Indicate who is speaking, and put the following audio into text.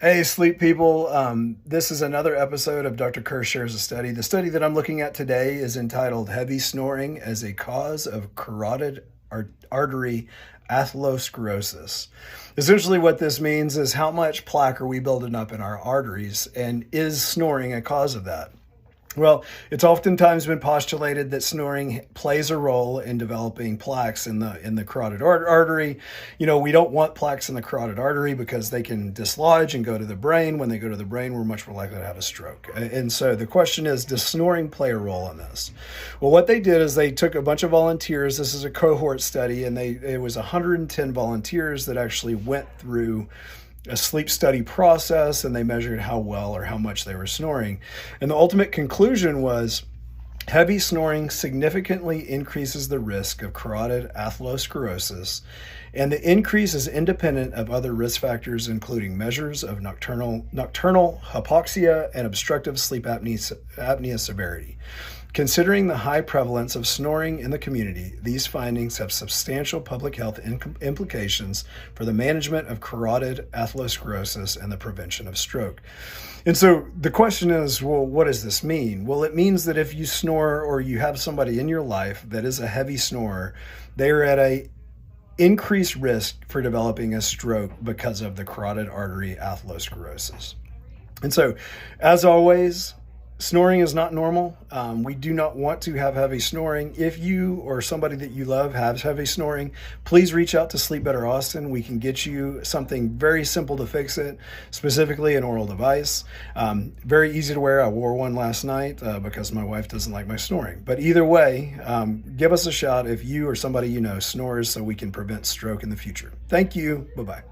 Speaker 1: Hey, sleep people. This is another episode of Dr. Kerr Shares a Study. The study that I'm looking at today is entitled Heavy Snoring as a Cause of Carotid Artery Atherosclerosis. Essentially, what this means is how much plaque are we building up in our arteries, and is snoring a cause of that? Well, it's oftentimes been postulated that snoring plays a role in developing plaques in the carotid artery. You know, we don't want plaques in the carotid artery because they can dislodge and go to the brain. When they go to the brain, we're much more likely to have a stroke. And so the question is, does snoring play a role in this? Well, what they did is they took a bunch of volunteers. This is a cohort study, and it was 110 volunteers that actually went through a sleep study process, and they measured how well or how much they were snoring. And the ultimate conclusion was heavy snoring significantly increases the risk of carotid atherosclerosis, and the increase is independent of other risk factors, including measures of nocturnal hypoxia and obstructive sleep apnea severity. Considering the high prevalence of snoring in the community, these findings have substantial public health implications for the management of carotid atherosclerosis and the prevention of stroke. And so the question is, well, what does this mean? Well, it means that if you snore or you have somebody in your life that is a heavy snorer, they are at a increased risk for developing a stroke because of the carotid artery atherosclerosis. And so, as always, snoring is not normal. We do not want to have heavy snoring. If you or somebody that you love has heavy snoring, please reach out to Sleep Better Austin. We can get you something very simple to fix it, specifically an oral device. Very easy to wear. I wore one last night because my wife doesn't like my snoring. But either way, give us a shout if you or somebody you know snores so we can prevent stroke in the future. Thank you. Bye-bye.